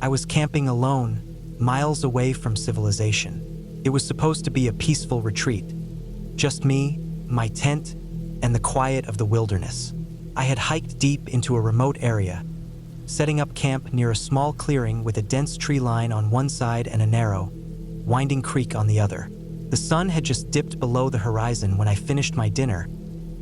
I was camping alone, miles away from civilization. It was supposed to be a peaceful retreat. Just me, my tent, and the quiet of the wilderness. I had hiked deep into a remote area, setting up camp near a small clearing with a dense tree line on one side and a narrow, winding creek on the other. The sun had just dipped below the horizon when I finished my dinner,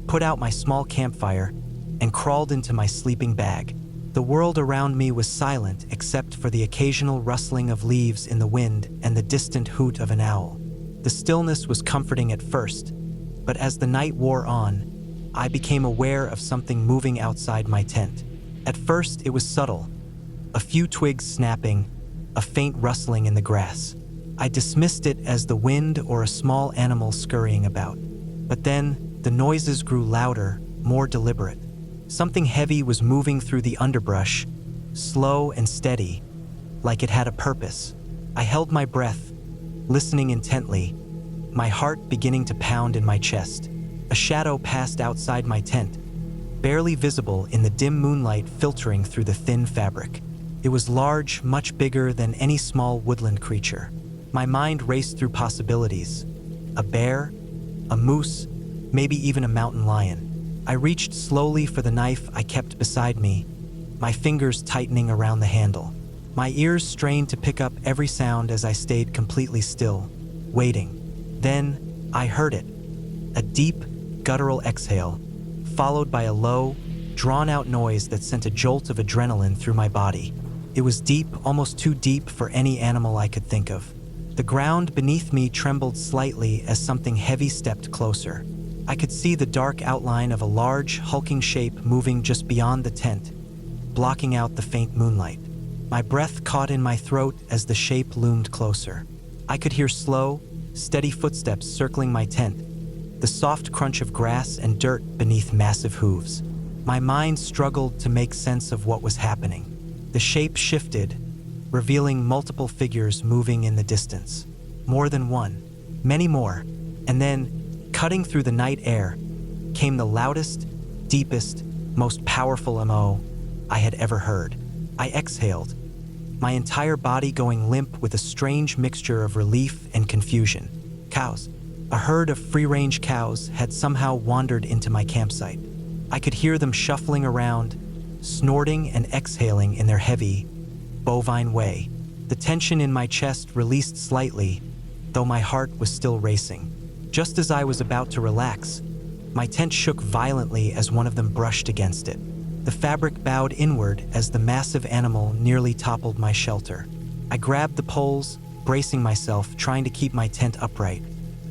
put out my small campfire, and crawled into my sleeping bag. The world around me was silent except for the occasional rustling of leaves in the wind and the distant hoot of an owl. The stillness was comforting at first, but as the night wore on, I became aware of something moving outside my tent. At first, it was subtle. A few twigs snapping, a faint rustling in the grass. I dismissed it as the wind or a small animal scurrying about. But then, the noises grew louder, more deliberate. Something heavy was moving through the underbrush, slow and steady, like it had a purpose. I held my breath, listening intently, my heart beginning to pound in my chest. A shadow passed outside my tent, barely visible in the dim moonlight filtering through the thin fabric. It was large, much bigger than any small woodland creature. My mind raced through possibilities. A bear, a moose, maybe even a mountain lion. I reached slowly for the knife I kept beside me, my fingers tightening around the handle. My ears strained to pick up every sound as I stayed completely still, waiting. Then, I heard it. A deep, guttural exhale, followed by a low, drawn-out noise that sent a jolt of adrenaline through my body. It was deep, almost too deep for any animal I could think of. The ground beneath me trembled slightly as something heavy stepped closer. I could see the dark outline of a large, hulking shape moving just beyond the tent, blocking out the faint moonlight. My breath caught in my throat as the shape loomed closer. I could hear slow, steady footsteps circling my tent, the soft crunch of grass and dirt beneath massive hooves. My mind struggled to make sense of what was happening. The shape shifted, revealing multiple figures moving in the distance. More than one, many more. And then, cutting through the night air, came the loudest, deepest, most powerful MO I had ever heard. I exhaled, my entire body going limp with a strange mixture of relief and confusion. Cows. A herd of free-range cows had somehow wandered into my campsite. I could hear them shuffling around, snorting and exhaling in their heavy, bovine way. The tension in my chest released slightly, though my heart was still racing. Just as I was about to relax, my tent shook violently as one of them brushed against it. The fabric bowed inward as the massive animal nearly toppled my shelter. I grabbed the poles, bracing myself, trying to keep my tent upright.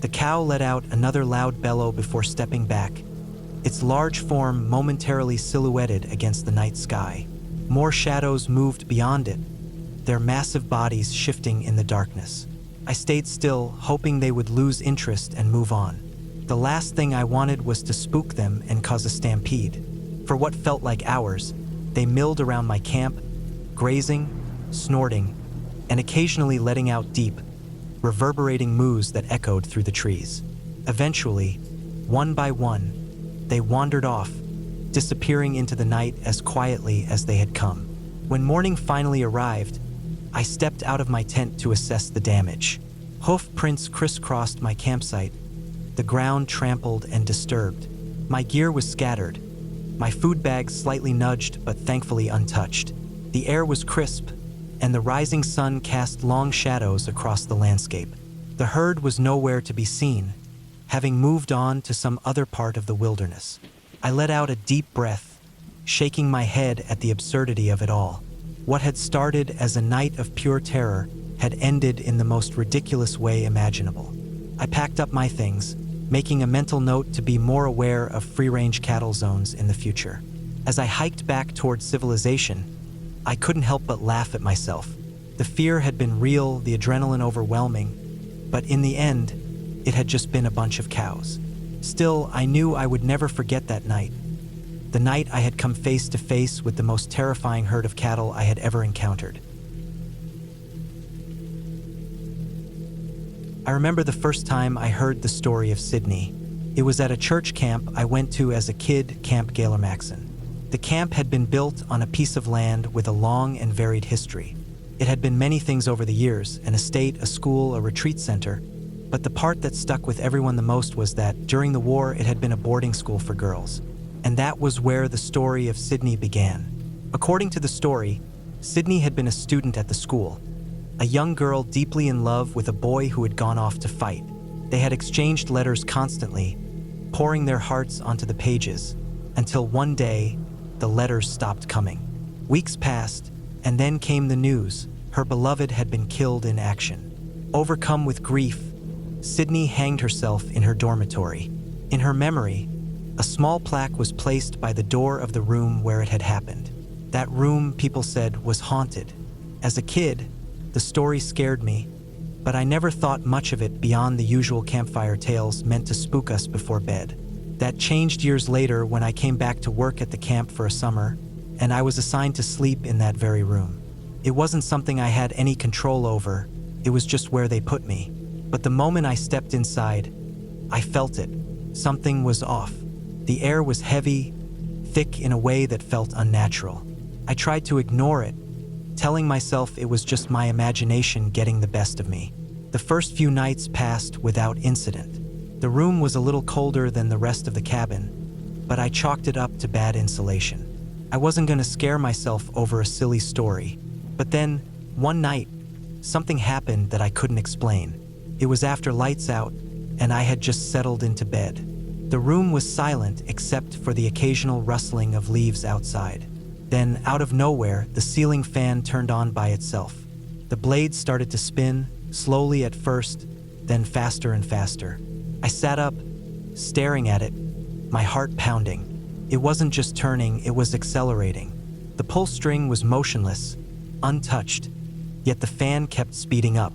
The cow let out another loud bellow before stepping back, its large form momentarily silhouetted against the night sky. More shadows moved beyond it, their massive bodies shifting in the darkness. I stayed still, hoping they would lose interest and move on. The last thing I wanted was to spook them and cause a stampede. For what felt like hours, they milled around my camp, grazing, snorting, and occasionally letting out deep, reverberating moos that echoed through the trees. Eventually, one by one, they wandered off, disappearing into the night as quietly as they had come. When morning finally arrived, I stepped out of my tent to assess the damage. Hoof prints crisscrossed my campsite, the ground trampled and disturbed. My gear was scattered, my food bag slightly nudged but thankfully untouched. The air was crisp, and the rising sun cast long shadows across the landscape. The herd was nowhere to be seen, having moved on to some other part of the wilderness. I let out a deep breath, shaking my head at the absurdity of it all. What had started as a night of pure terror had ended in the most ridiculous way imaginable. I packed up my things, making a mental note to be more aware of free-range cattle zones in the future. As I hiked back towards civilization, I couldn't help but laugh at myself. The fear had been real, the adrenaline overwhelming, but in the end, it had just been a bunch of cows. Still, I knew I would never forget that night. The night I had come face to face with the most terrifying herd of cattle I had ever encountered. I remember the first time I heard the story of Sydney. It was at a church camp I went to as a kid, Camp Gaylormaxon. The camp had been built on a piece of land with a long and varied history. It had been many things over the years, an estate, a school, a retreat center, but the part that stuck with everyone the most was that, during the war, it had been a boarding school for girls. And that was where the story of Sydney began. According to the story, Sydney had been a student at the school, a young girl deeply in love with a boy who had gone off to fight. They had exchanged letters constantly, pouring their hearts onto the pages, until one day, the letters stopped coming. Weeks passed, and then came the news. Her beloved had been killed in action. Overcome with grief, Sydney hanged herself in her dormitory. In her memory, a small plaque was placed by the door of the room where it had happened. That room, people said, was haunted. As a kid, the story scared me, but I never thought much of it beyond the usual campfire tales meant to spook us before bed. That changed years later when I came back to work at the camp for a summer, and I was assigned to sleep in that very room. It wasn't something I had any control over, it was just where they put me. But the moment I stepped inside, I felt it. Something was off. The air was heavy, thick in a way that felt unnatural. I tried to ignore it, telling myself it was just my imagination getting the best of me. The first few nights passed without incident. The room was a little colder than the rest of the cabin, but I chalked it up to bad insulation. I wasn't going to scare myself over a silly story. But then, one night, something happened that I couldn't explain. It was after lights out, and I had just settled into bed. The room was silent except for the occasional rustling of leaves outside. Then, out of nowhere, the ceiling fan turned on by itself. The blades started to spin, slowly at first, then faster and faster. I sat up, staring at it, my heart pounding. It wasn't just turning, it was accelerating. The pull string was motionless, untouched, yet the fan kept speeding up.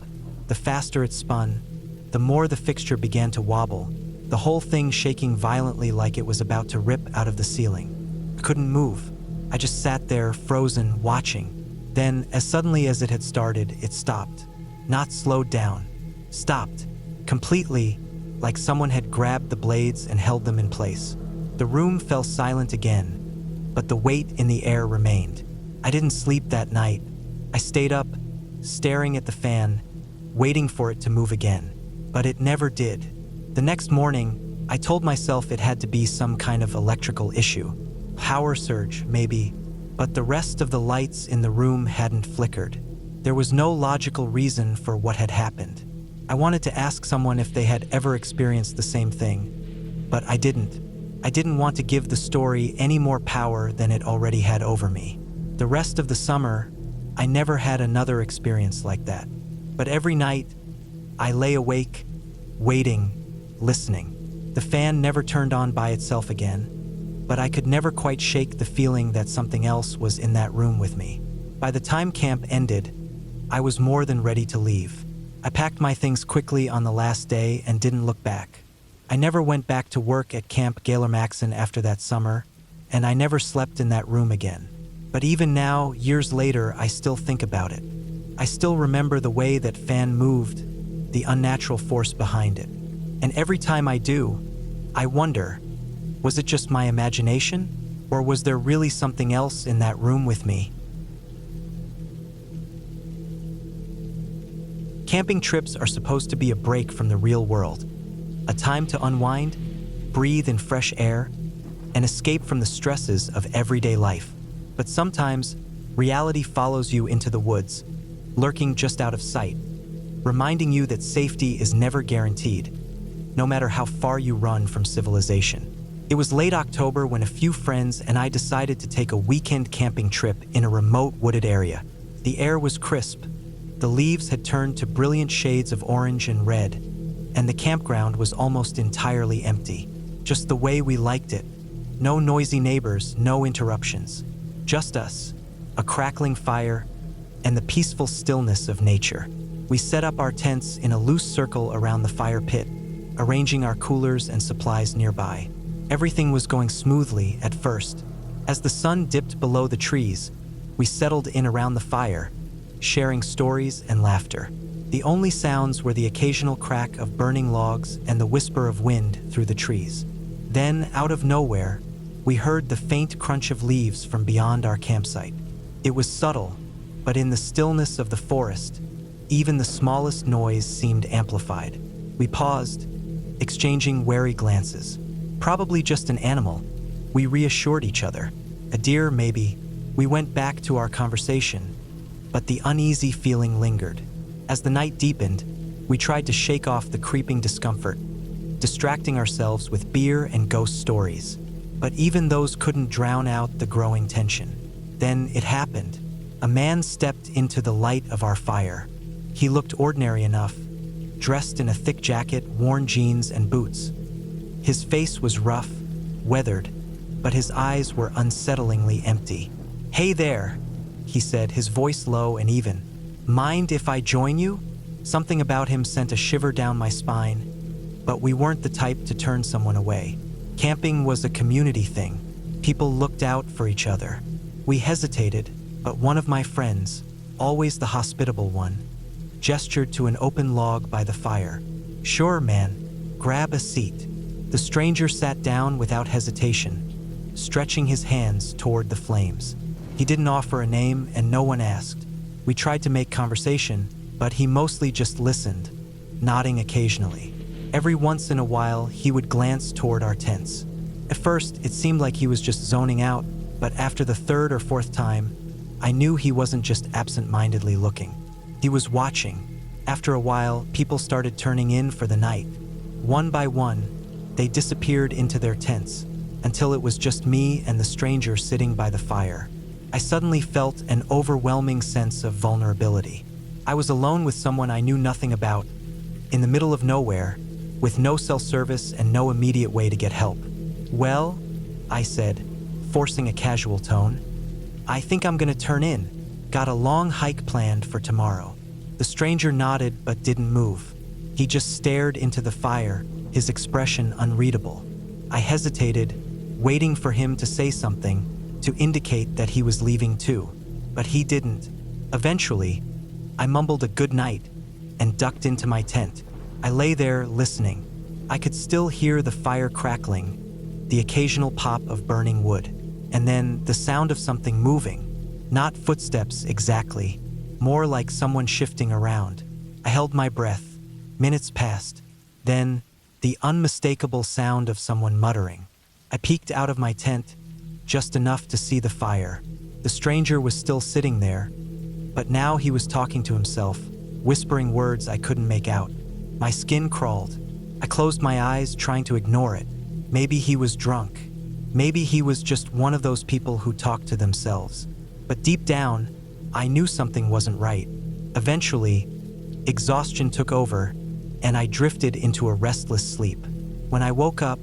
The faster it spun, the more the fixture began to wobble, the whole thing shaking violently like it was about to rip out of the ceiling. I couldn't move. I just sat there, frozen, watching. Then, as suddenly as it had started, it stopped. Not slowed down. Stopped. Completely, like someone had grabbed the blades and held them in place. The room fell silent again, but the weight in the air remained. I didn't sleep that night. I stayed up, staring at the fan, waiting for it to move again. But it never did. The next morning, I told myself it had to be some kind of electrical issue. Power surge, maybe, but the rest of the lights in the room hadn't flickered. There was no logical reason for what had happened. I wanted to ask someone if they had ever experienced the same thing, but I didn't. I didn't want to give the story any more power than it already had over me. The rest of the summer, I never had another experience like that. But every night, I lay awake, waiting, listening. The fan never turned on by itself again, but I could never quite shake the feeling that something else was in that room with me. By the time camp ended, I was more than ready to leave. I packed my things quickly on the last day and didn't look back. I never went back to work at Camp Galermaxon after that summer, and I never slept in that room again. But even now, years later, I still think about it. I still remember the way that fan moved, the unnatural force behind it. And every time I do, I wonder, was it just my imagination? Or was there really something else in that room with me? Camping trips are supposed to be a break from the real world, a time to unwind, breathe in fresh air, and escape from the stresses of everyday life. But sometimes, reality follows you into the woods, lurking just out of sight, reminding you that safety is never guaranteed, no matter how far you run from civilization. It was late October when a few friends and I decided to take a weekend camping trip in a remote wooded area. The air was crisp, the leaves had turned to brilliant shades of orange and red, and the campground was almost entirely empty, just the way we liked it. No noisy neighbors, no interruptions. Just us, a crackling fire, and the peaceful stillness of nature. We set up our tents in a loose circle around the fire pit, arranging our coolers and supplies nearby. Everything was going smoothly at first. As the sun dipped below the trees, we settled in around the fire, sharing stories and laughter. The only sounds were the occasional crack of burning logs and the whisper of wind through the trees. Then, out of nowhere, we heard the faint crunch of leaves from beyond our campsite. It was subtle, but in the stillness of the forest, even the smallest noise seemed amplified. We paused, exchanging wary glances. Probably just an animal, we reassured each other. A deer, maybe. We went back to our conversation, but the uneasy feeling lingered. As the night deepened, we tried to shake off the creeping discomfort, distracting ourselves with beer and ghost stories. But even those couldn't drown out the growing tension. Then it happened. A man stepped into the light of our fire. He looked ordinary enough, dressed in a thick jacket, worn jeans, and boots. His face was rough, weathered, but his eyes were unsettlingly empty. "Hey there," he said, his voice low and even. "Mind if I join you?" Something about him sent a shiver down my spine, but we weren't the type to turn someone away. Camping was a community thing. People looked out for each other. We hesitated, but one of my friends, always the hospitable one, gestured to an open log by the fire. "Sure, man, grab a seat." The stranger sat down without hesitation, stretching his hands toward the flames. He didn't offer a name and no one asked. We tried to make conversation, but he mostly just listened, nodding occasionally. Every once in a while, he would glance toward our tents. At first, it seemed like he was just zoning out, but after the third or fourth time, I knew he wasn't just absent-mindedly looking. He was watching. After a while, people started turning in for the night. One by one, they disappeared into their tents, until it was just me and the stranger sitting by the fire. I suddenly felt an overwhelming sense of vulnerability. I was alone with someone I knew nothing about, in the middle of nowhere, with no cell service and no immediate way to get help. "Well," I said, forcing a casual tone, "I think I'm gonna turn in. Got a long hike planned for tomorrow." The stranger nodded but didn't move. He just stared into the fire, his expression unreadable. I hesitated, waiting for him to say something, to indicate that he was leaving too, but he didn't. Eventually, I mumbled a good night and ducked into my tent. I lay there listening. I could still hear the fire crackling, the occasional pop of burning wood, and then the sound of something moving. Not footsteps exactly, more like someone shifting around. I held my breath. Minutes passed. Then, the unmistakable sound of someone muttering. I peeked out of my tent, just enough to see the fire. The stranger was still sitting there, but now he was talking to himself, whispering words I couldn't make out. My skin crawled. I closed my eyes, trying to ignore it. Maybe he was drunk. Maybe he was just one of those people who talk to themselves. But deep down, I knew something wasn't right. Eventually, exhaustion took over, and I drifted into a restless sleep. When I woke up,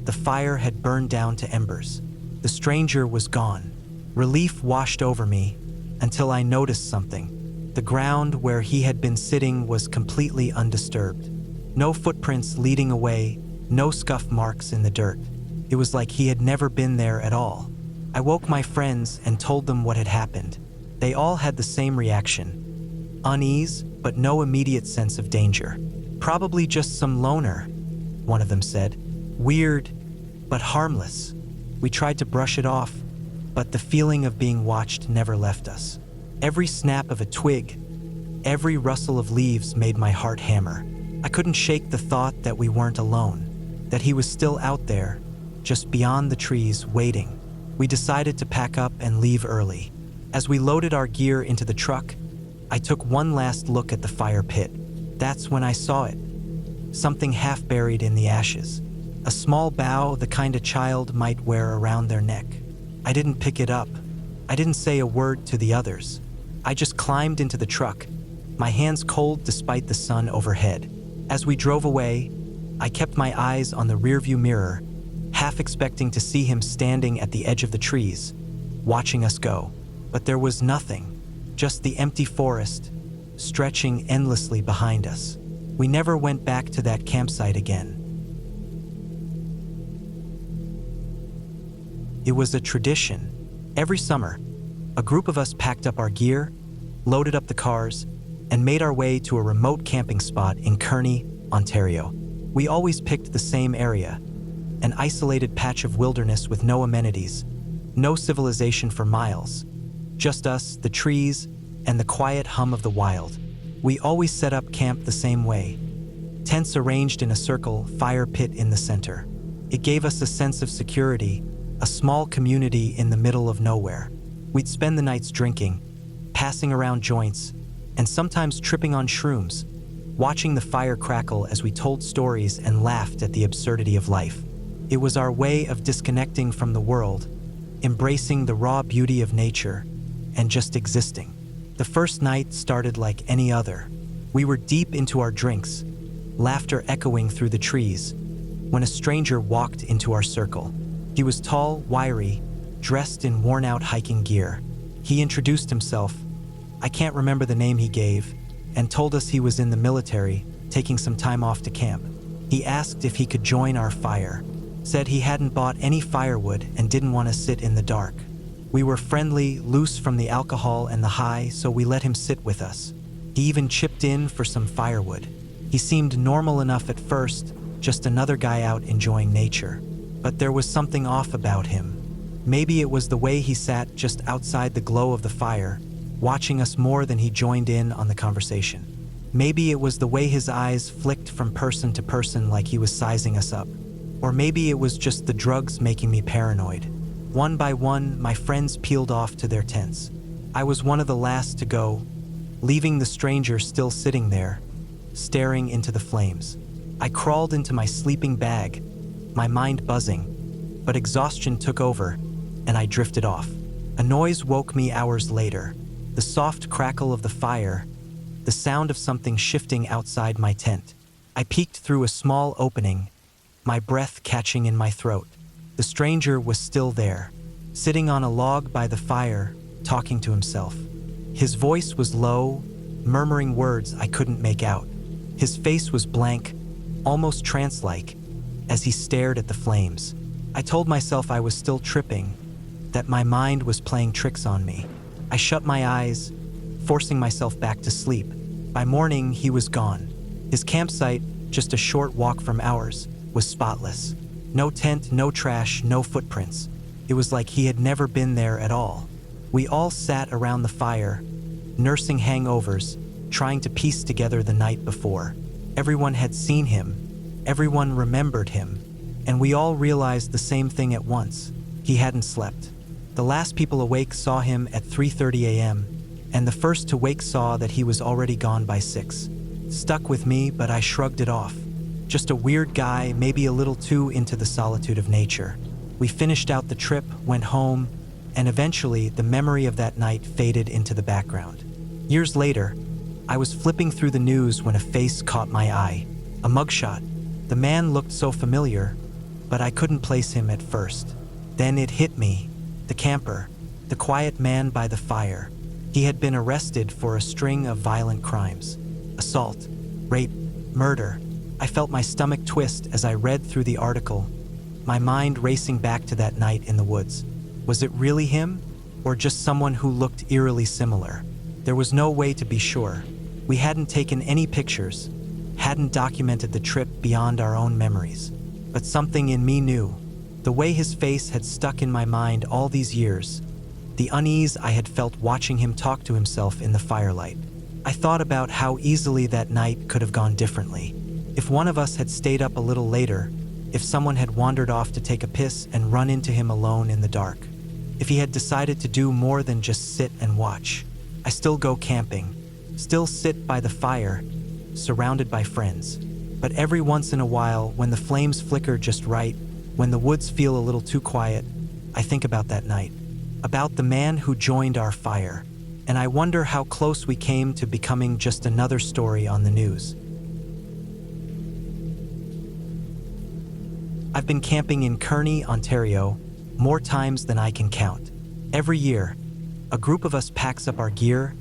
the fire had burned down to embers. The stranger was gone. Relief washed over me until I noticed something. The ground where he had been sitting was completely undisturbed. No footprints leading away, no scuff marks in the dirt. It was like he had never been there at all. I woke my friends and told them what had happened. They all had the same reaction. Unease, but no immediate sense of danger. "Probably just some loner," one of them said. "Weird, but harmless." We tried to brush it off, but the feeling of being watched never left us. Every snap of a twig, every rustle of leaves made my heart hammer. I couldn't shake the thought that we weren't alone, that he was still out there, just beyond the trees, waiting. We decided to pack up and leave early. As we loaded our gear into the truck, I took one last look at the fire pit. That's when I saw it. Something half buried in the ashes. A small bough, the kind a child might wear around their neck. I didn't pick it up. I didn't say a word to the others. I just climbed into the truck, my hands cold despite the sun overhead. As we drove away, I kept my eyes on the rearview mirror, half expecting to see him standing at the edge of the trees, watching us go. But there was nothing, just the empty forest, stretching endlessly behind us. We never went back to that campsite again. It was a tradition. Every summer, a group of us packed up our gear, loaded up the cars, and made our way to a remote camping spot in Kearney, Ontario. We always picked the same area, an isolated patch of wilderness with no amenities, no civilization for miles. Just us, the trees, and the quiet hum of the wild. We always set up camp the same way. Tents arranged in a circle, fire pit in the center. It gave us a sense of security, a small community in the middle of nowhere. We'd spend the nights drinking, passing around joints, and sometimes tripping on shrooms, watching the fire crackle as we told stories and laughed at the absurdity of life. It was our way of disconnecting from the world, embracing the raw beauty of nature, and just existing. The first night started like any other. We were deep into our drinks, laughter echoing through the trees, when a stranger walked into our circle. He was tall, wiry, dressed in worn-out hiking gear. He introduced himself, I can't remember the name he gave, and told us he was in the military, taking some time off to camp. He asked if he could join our fire, said he hadn't bought any firewood and didn't want to sit in the dark. We were friendly, loose from the alcohol and the high, so we let him sit with us. He even chipped in for some firewood. He seemed normal enough at first, just another guy out enjoying nature. But there was something off about him. Maybe it was the way he sat just outside the glow of the fire, watching us more than he joined in on the conversation. Maybe it was the way his eyes flicked from person to person like he was sizing us up. Or maybe it was just the drugs making me paranoid. One by one, my friends peeled off to their tents. I was one of the last to go, leaving the stranger still sitting there, staring into the flames. I crawled into my sleeping bag, my mind buzzing, but exhaustion took over, and I drifted off. A noise woke me hours later, the soft crackle of the fire, the sound of something shifting outside my tent. I peeked through a small opening, my breath catching in my throat. The stranger was still there, sitting on a log by the fire, talking to himself. His voice was low, murmuring words I couldn't make out. His face was blank, almost trance-like, as he stared at the flames. I told myself I was still tripping, that my mind was playing tricks on me. I shut my eyes, forcing myself back to sleep. By morning, he was gone. His campsite, just a short walk from ours, was spotless. No tent, no trash, no footprints. It was like he had never been there at all. We all sat around the fire, nursing hangovers, trying to piece together the night before. Everyone had seen him, everyone remembered him, and we all realized the same thing at once. He hadn't slept. The last people awake saw him at 3:30 a.m., and the first to wake saw that he was already gone by 6. Stuck with me, but I shrugged it off. Just a weird guy, maybe a little too into the solitude of nature. We finished out the trip, went home, and eventually the memory of that night faded into the background. Years later, I was flipping through the news when a face caught my eye. A mugshot. The man looked so familiar, but I couldn't place him at first. Then it hit me. The camper, the quiet man by the fire. He had been arrested for a string of violent crimes. Assault, rape, murder. I felt my stomach twist as I read through the article, my mind racing back to that night in the woods. Was it really him, or just someone who looked eerily similar? There was no way to be sure. We hadn't taken any pictures, hadn't documented the trip beyond our own memories. But something in me knew. The way his face had stuck in my mind all these years, the unease I had felt watching him talk to himself in the firelight. I thought about how easily that night could have gone differently. If one of us had stayed up a little later, if someone had wandered off to take a piss and run into him alone in the dark, if he had decided to do more than just sit and watch. I still go camping, still sit by the fire, surrounded by friends. But every once in a while, when the flames flicker just right, when the woods feel a little too quiet, I think about that night, about the man who joined our fire, and I wonder how close we came to becoming just another story on the news. I've been camping in Kearney, Ontario, more times than I can count. Every year, a group of us packs up our gear,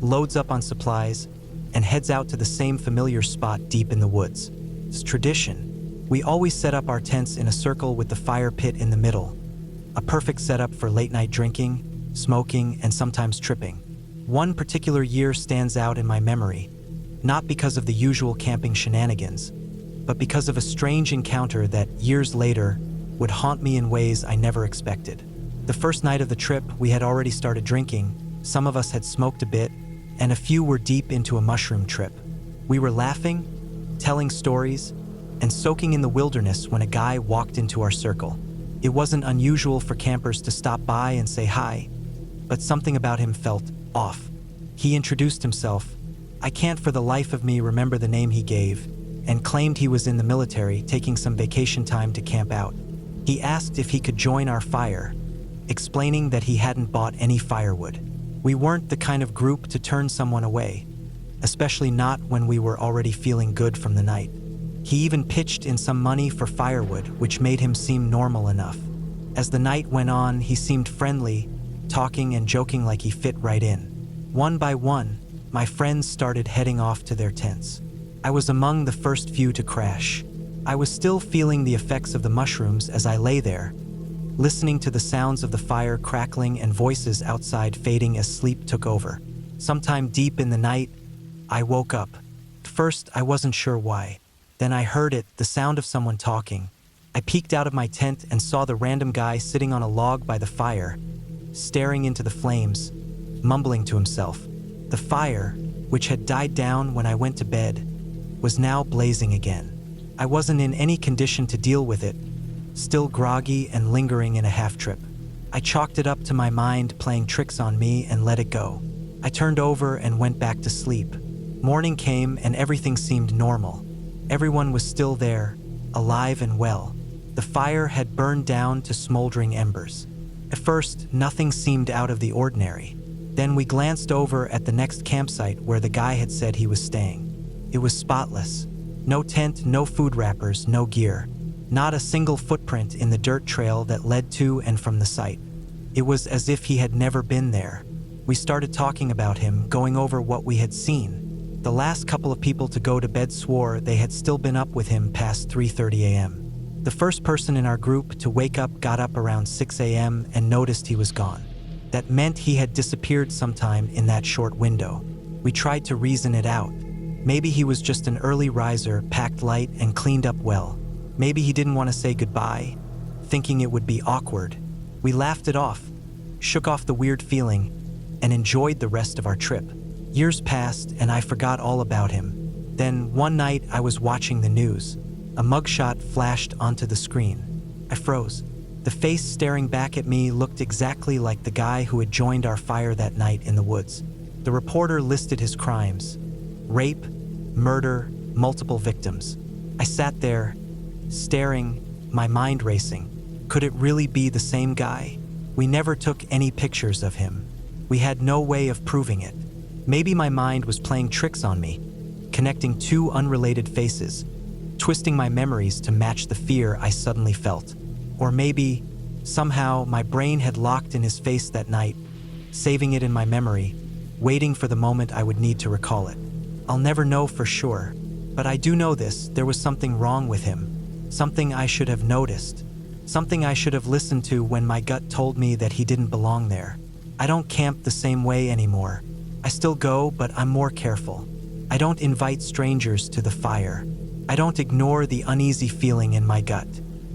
loads up on supplies, and heads out to the same familiar spot deep in the woods. It's tradition. We always set up our tents in a circle with the fire pit in the middle, a perfect setup for late-night drinking, smoking, and sometimes tripping. One particular year stands out in my memory, not because of the usual camping shenanigans, but because of a strange encounter that, years later, would haunt me in ways I never expected. The first night of the trip, we had already started drinking, Some of us had smoked a bit, and a few were deep into a mushroom trip. We were laughing, telling stories, and soaking in the wilderness when a guy walked into our circle. It wasn't unusual for campers to stop by and say hi, but something about him felt off. He introduced himself. I can't for the life of me remember the name he gave, and claimed he was in the military taking some vacation time to camp out. He asked if he could join our fire, explaining that he hadn't bought any firewood. We weren't the kind of group to turn someone away, especially not when we were already feeling good from the night. He even pitched in some money for firewood, which made him seem normal enough. As the night went on, he seemed friendly, talking and joking like he fit right in. One by one, my friends started heading off to their tents. I was among the first few to crash. I was still feeling the effects of the mushrooms as I lay there, listening to the sounds of the fire crackling and voices outside fading as sleep took over. Sometime deep in the night, I woke up. At first, I wasn't sure why. Then I heard it, the sound of someone talking. I peeked out of my tent and saw the random guy sitting on a log by the fire, staring into the flames, mumbling to himself. The fire, which had died down when I went to bed, was now blazing again. I wasn't in any condition to deal with it, still groggy and lingering in a half-trip. I chalked it up to my mind playing tricks on me and let it go. I turned over and went back to sleep. Morning came and everything seemed normal. Everyone was still there, alive and well. The fire had burned down to smoldering embers. At first, nothing seemed out of the ordinary. Then we glanced over at the next campsite where the guy had said he was staying. It was spotless. No tent, no food wrappers, no gear. Not a single footprint in the dirt trail that led to and from the site. It was as if he had never been there. We started talking about him, going over what we had seen. The last couple of people to go to bed swore they had still been up with him past 3:30 a.m. The first person in our group to wake up got up around 6 a.m. and noticed he was gone. That meant he had disappeared sometime in that short window. We tried to reason it out. Maybe he was just an early riser, packed light and cleaned up well. Maybe he didn't want to say goodbye, thinking it would be awkward. We laughed it off, shook off the weird feeling, and enjoyed the rest of our trip. Years passed and I forgot all about him. Then one night I was watching the news. A mugshot flashed onto the screen. I froze. The face staring back at me looked exactly like the guy who had joined our fire that night in the woods. The reporter listed his crimes: rape, murder, multiple victims. I sat there, staring, my mind racing. Could it really be the same guy? We never took any pictures of him. We had no way of proving it. Maybe my mind was playing tricks on me, connecting two unrelated faces, twisting my memories to match the fear I suddenly felt. Or maybe, somehow, my brain had locked in his face that night, saving it in my memory, waiting for the moment I would need to recall it. I'll never know for sure, but I do know this: there was something wrong with him. Something I should have noticed. Something I should have listened to when my gut told me that he didn't belong there. I don't camp the same way anymore. I still go, but I'm more careful. I don't invite strangers to the fire. I don't ignore the uneasy feeling in my gut,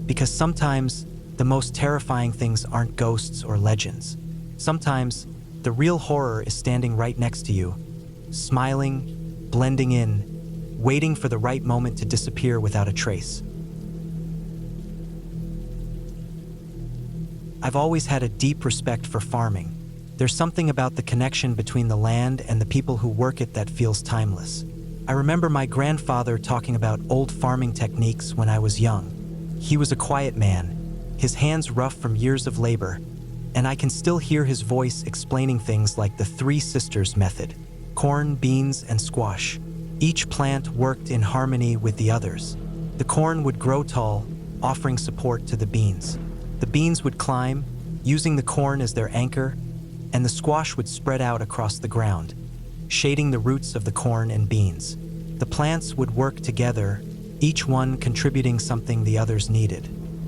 because sometimes the most terrifying things aren't ghosts or legends. Sometimes the real horror is standing right next to you, smiling, blending in, waiting for the right moment to disappear without a trace. I've always had a deep respect for farming. There's something about the connection between the land and the people who work it that feels timeless. I remember my grandfather talking about old farming techniques when I was young. He was a quiet man, his hands rough from years of labor, and I can still hear his voice explaining things like the Three Sisters method: corn, beans, and squash. Each plant worked in harmony with the others. The corn would grow tall, offering support to the beans. The beans would climb, using the corn as their anchor, and the squash would spread out across the ground, shading the roots of the corn and beans. The plants would work together, each one contributing something the others needed.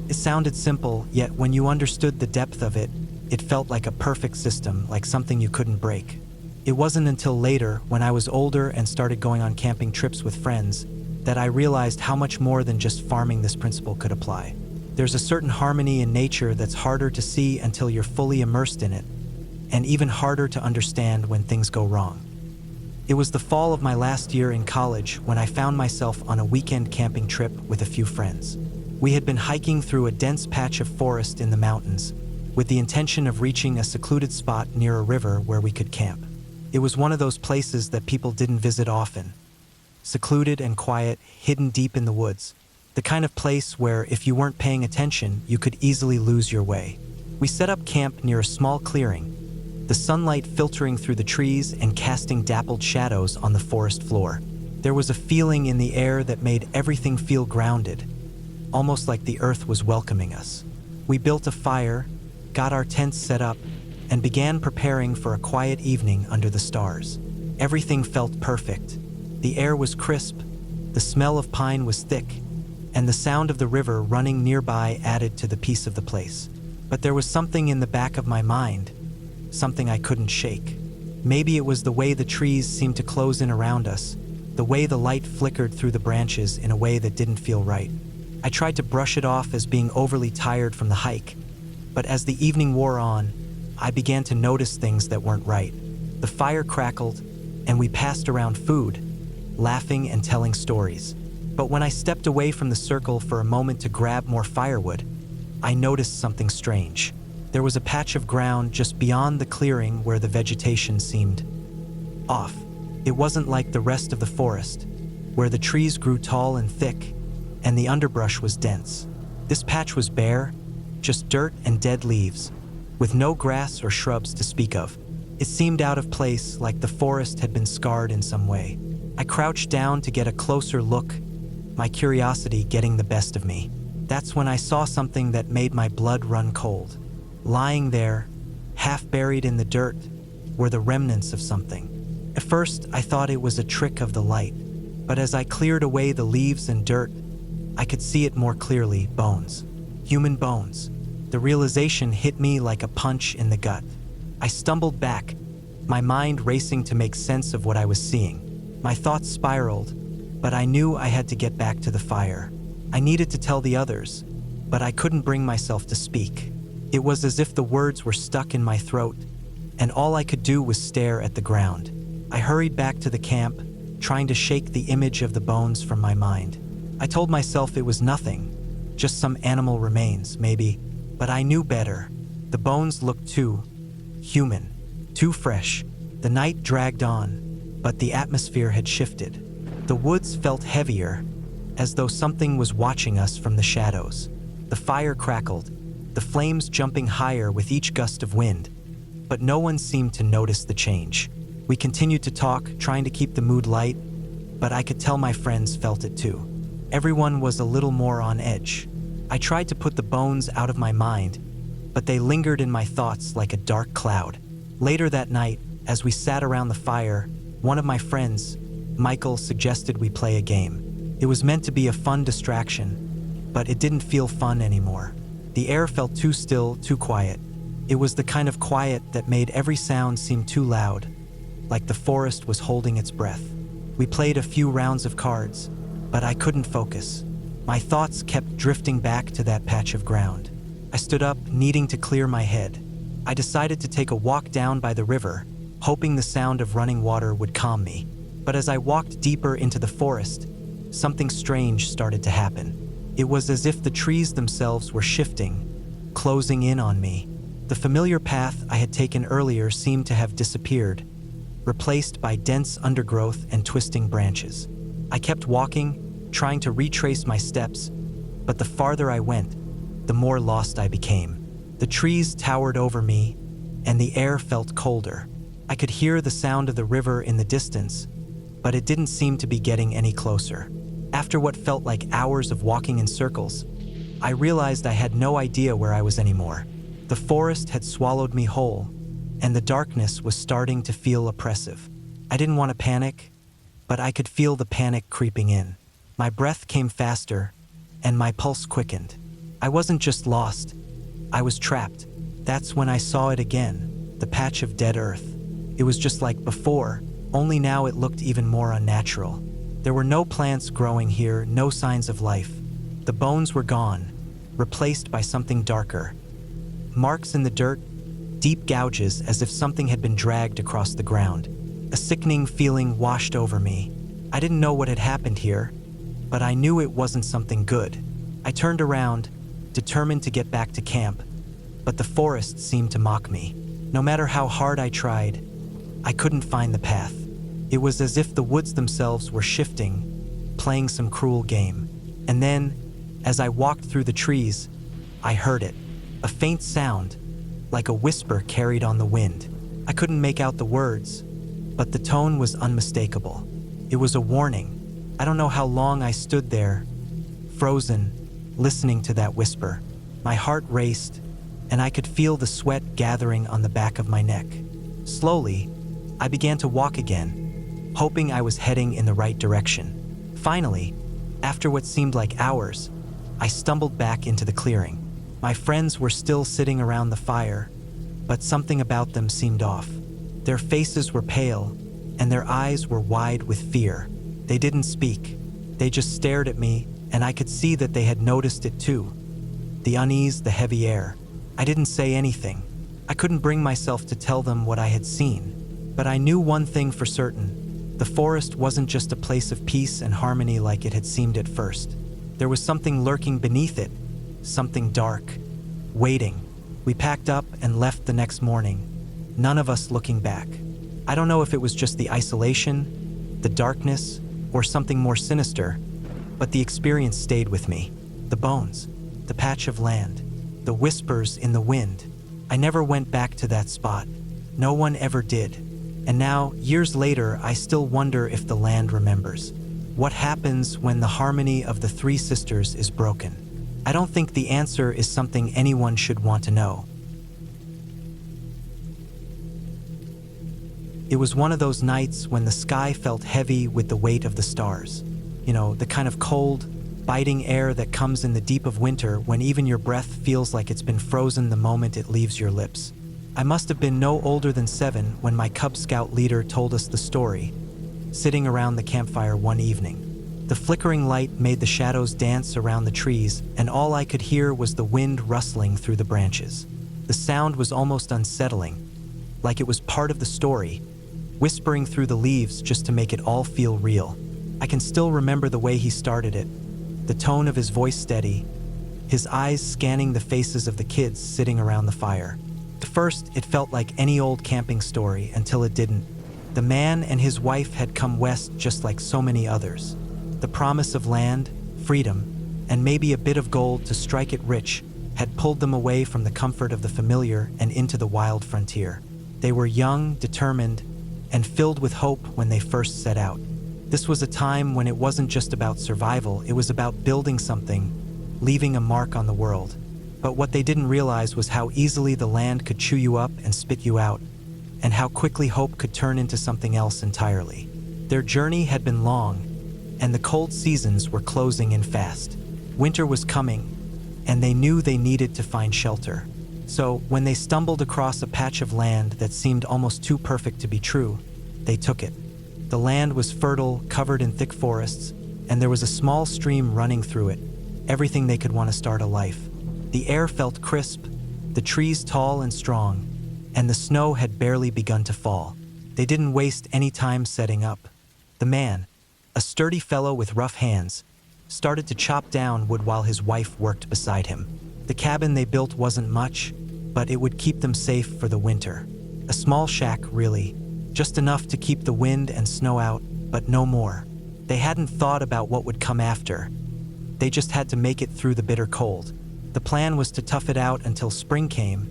It sounded simple, yet when you understood the depth of it, it felt like a perfect system, like something you couldn't break. It wasn't until later, when I was older and started going on camping trips with friends, that I realized how much more than just farming this principle could apply. There's a certain harmony in nature that's harder to see until you're fully immersed in it. and even harder to understand when things go wrong. It was the fall of my last year in college when I found myself on a weekend camping trip with a few friends. We had been hiking through a dense patch of forest in the mountains, with the intention of reaching a secluded spot near a river where we could camp. It was one of those places that people didn't visit often. Secluded and quiet, hidden deep in the woods. The kind of place where, if you weren't paying attention, you could easily lose your way. We set up camp near a small clearing, the sunlight filtering through the trees and casting dappled shadows on the forest floor. There was a feeling in the air that made everything feel grounded, almost like the earth was welcoming us. We built a fire, got our tents set up, and began preparing for a quiet evening under the stars. Everything felt perfect. The air was crisp, the smell of pine was thick, and the sound of the river running nearby added to the peace of the place. But there was something in the back of my mind, something I couldn't shake. Maybe it was the way the trees seemed to close in around us, the way the light flickered through the branches in a way that didn't feel right. I tried to brush it off as being overly tired from the hike, but as the evening wore on, I began to notice things that weren't right. The fire crackled, and we passed around food, laughing and telling stories. But when I stepped away from the circle for a moment to grab more firewood, I noticed something strange. There was a patch of ground just beyond the clearing where the vegetation seemed off. It wasn't like the rest of the forest, where the trees grew tall and thick, and the underbrush was dense. This patch was bare, just dirt and dead leaves, with no grass or shrubs to speak of. It seemed out of place, like the forest had been scarred in some way. I crouched down to get a closer look, my curiosity getting the best of me. That's when I saw something that made my blood run cold. Lying there, half buried in the dirt, were the remnants of something. At first, I thought it was a trick of the light, but as I cleared away the leaves and dirt, I could see it more clearly. Bones. Human bones. The realization hit me like a punch in the gut. I stumbled back, my mind racing to make sense of what I was seeing. My thoughts spiraled, but I knew I had to get back to the fire. I needed to tell the others, but I couldn't bring myself to speak. It was as if the words were stuck in my throat, and all I could do was stare at the ground. I hurried back to the camp, trying to shake the image of the bones from my mind. I told myself it was nothing, just some animal remains, maybe, but I knew better. The bones looked too human, too fresh. The night dragged on, but the atmosphere had shifted. The woods felt heavier, as though something was watching us from the shadows. The fire crackled, the flames jumping higher with each gust of wind, but no one seemed to notice the change. We continued to talk, trying to keep the mood light, but I could tell my friends felt it too. Everyone was a little more on edge. I tried to put the bones out of my mind, but they lingered in my thoughts like a dark cloud. Later that night, as we sat around the fire, one of my friends, Michael, suggested we play a game. It was meant to be a fun distraction, but it didn't feel fun anymore. The air felt too still, too quiet. It was the kind of quiet that made every sound seem too loud, like the forest was holding its breath. We played a few rounds of cards, but I couldn't focus. My thoughts kept drifting back to that patch of ground. I stood up, needing to clear my head. I decided to take a walk down by the river, hoping the sound of running water would calm me. But as I walked deeper into the forest, something strange started to happen. It was as if the trees themselves were shifting, closing in on me. The familiar path I had taken earlier seemed to have disappeared, replaced by dense undergrowth and twisting branches. I kept walking, trying to retrace my steps, but the farther I went, the more lost I became. The trees towered over me, and the air felt colder. I could hear the sound of the river in the distance, but it didn't seem to be getting any closer. After what felt like hours of walking in circles, I realized I had no idea where I was anymore. The forest had swallowed me whole, and the darkness was starting to feel oppressive. I didn't want to panic, but I could feel the panic creeping in. My breath came faster, and my pulse quickened. I wasn't just lost, I was trapped. That's when I saw it again, the patch of dead earth. It was just like before, only now it looked even more unnatural. There were no plants growing here, no signs of life. The bones were gone, replaced by something darker. Marks in the dirt, deep gouges as if something had been dragged across the ground. A sickening feeling washed over me. I didn't know what had happened here, but I knew it wasn't something good. I turned around, determined to get back to camp, but the forest seemed to mock me. No matter how hard I tried, I couldn't find the path. It was as if the woods themselves were shifting, playing some cruel game. And then, as I walked through the trees, I heard it. A faint sound, like a whisper carried on the wind. I couldn't make out the words, but the tone was unmistakable. It was a warning. I don't know how long I stood there, frozen, listening to that whisper. My heart raced, and I could feel the sweat gathering on the back of my neck. Slowly, I began to walk again, hoping I was heading in the right direction. Finally, after what seemed like hours, I stumbled back into the clearing. My friends were still sitting around the fire, but something about them seemed off. Their faces were pale, and their eyes were wide with fear. They didn't speak. They just stared at me, and I could see that they had noticed it too. The unease, the heavy air. I didn't say anything. I couldn't bring myself to tell them what I had seen. But I knew one thing for certain. The forest wasn't just a place of peace and harmony like it had seemed at first. There was something lurking beneath it, something dark, waiting. We packed up and left the next morning, none of us looking back. I don't know if it was just the isolation, the darkness, or something more sinister, but the experience stayed with me. The bones, the patch of land, the whispers in the wind. I never went back to that spot. No one ever did. And now, years later, I still wonder if the land remembers. What happens when the harmony of the three sisters is broken? I don't think the answer is something anyone should want to know. It was one of those nights when the sky felt heavy with the weight of the stars. You know, the kind of cold, biting air that comes in the deep of winter when even your breath feels like it's been frozen the moment it leaves your lips. I must have been no older than 7 when my Cub Scout leader told us the story, sitting around the campfire one evening. The flickering light made the shadows dance around the trees, and all I could hear was the wind rustling through the branches. The sound was almost unsettling, like it was part of the story, whispering through the leaves just to make it all feel real. I can still remember the way he started it, the tone of his voice steady, his eyes scanning the faces of the kids sitting around the fire. At first, it felt like any old camping story until it didn't. The man and his wife had come west just like so many others. The promise of land, freedom, and maybe a bit of gold to strike it rich had pulled them away from the comfort of the familiar and into the wild frontier. They were young, determined, and filled with hope when they first set out. This was a time when it wasn't just about survival, it was about building something, leaving a mark on the world. But what they didn't realize was how easily the land could chew you up and spit you out, and how quickly hope could turn into something else entirely. Their journey had been long, and the cold seasons were closing in fast. Winter was coming, and they knew they needed to find shelter. So, when they stumbled across a patch of land that seemed almost too perfect to be true, they took it. The land was fertile, covered in thick forests, and there was a small stream running through it, everything they could want to start a life. The air felt crisp, the trees tall and strong, and the snow had barely begun to fall. They didn't waste any time setting up. The man, a sturdy fellow with rough hands, started to chop down wood while his wife worked beside him. The cabin they built wasn't much, but it would keep them safe for the winter. A small shack, really, just enough to keep the wind and snow out, but no more. They hadn't thought about what would come after. They just had to make it through the bitter cold. The plan was to tough it out until spring came,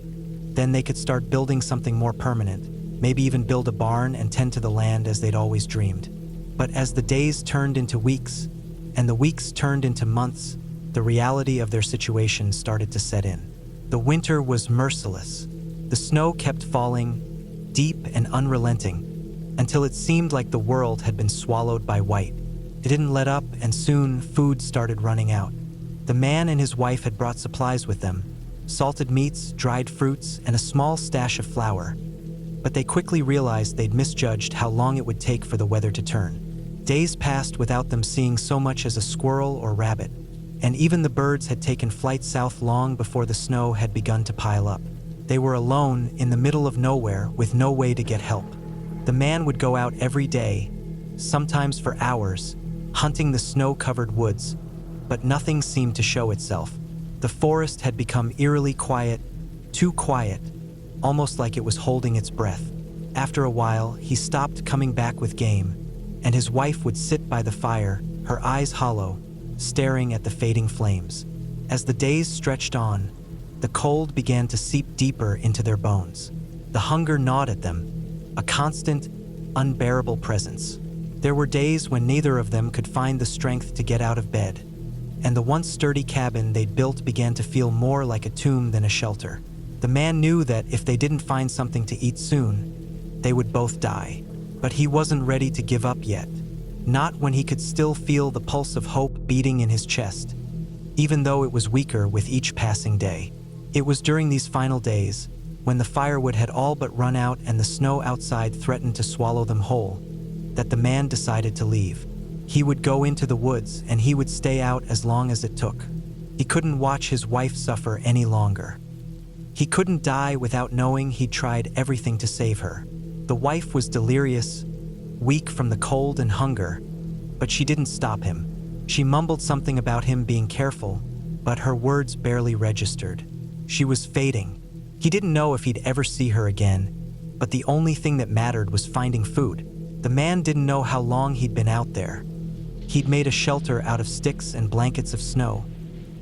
then they could start building something more permanent, maybe even build a barn and tend to the land as they'd always dreamed. But as the days turned into weeks, and the weeks turned into months, the reality of their situation started to set in. The winter was merciless. The snow kept falling, deep and unrelenting, until it seemed like the world had been swallowed by white. It didn't let up, and soon food started running out. The man and his wife had brought supplies with them, salted meats, dried fruits, and a small stash of flour. But they quickly realized they'd misjudged how long it would take for the weather to turn. Days passed without them seeing so much as a squirrel or rabbit, and even the birds had taken flight south long before the snow had begun to pile up. They were alone in the middle of nowhere with no way to get help. The man would go out every day, sometimes for hours, hunting the snow-covered woods, but nothing seemed to show itself. The forest had become eerily quiet, too quiet, almost like it was holding its breath. After a while, he stopped coming back with game, and his wife would sit by the fire, her eyes hollow, staring at the fading flames. As the days stretched on, the cold began to seep deeper into their bones. The hunger gnawed at them, a constant, unbearable presence. There were days when neither of them could find the strength to get out of bed, and the once sturdy cabin they'd built began to feel more like a tomb than a shelter. The man knew that if they didn't find something to eat soon, they would both die. But he wasn't ready to give up yet, not when he could still feel the pulse of hope beating in his chest, even though it was weaker with each passing day. It was during these final days, when the firewood had all but run out and the snow outside threatened to swallow them whole, that the man decided to leave. He would go into the woods and he would stay out as long as it took. He couldn't watch his wife suffer any longer. He couldn't die without knowing he'd tried everything to save her. The wife was delirious, weak from the cold and hunger, but she didn't stop him. She mumbled something about him being careful, but her words barely registered. She was fading. He didn't know if he'd ever see her again, but the only thing that mattered was finding food. The man didn't know how long he'd been out there. He'd made a shelter out of sticks and blankets of snow,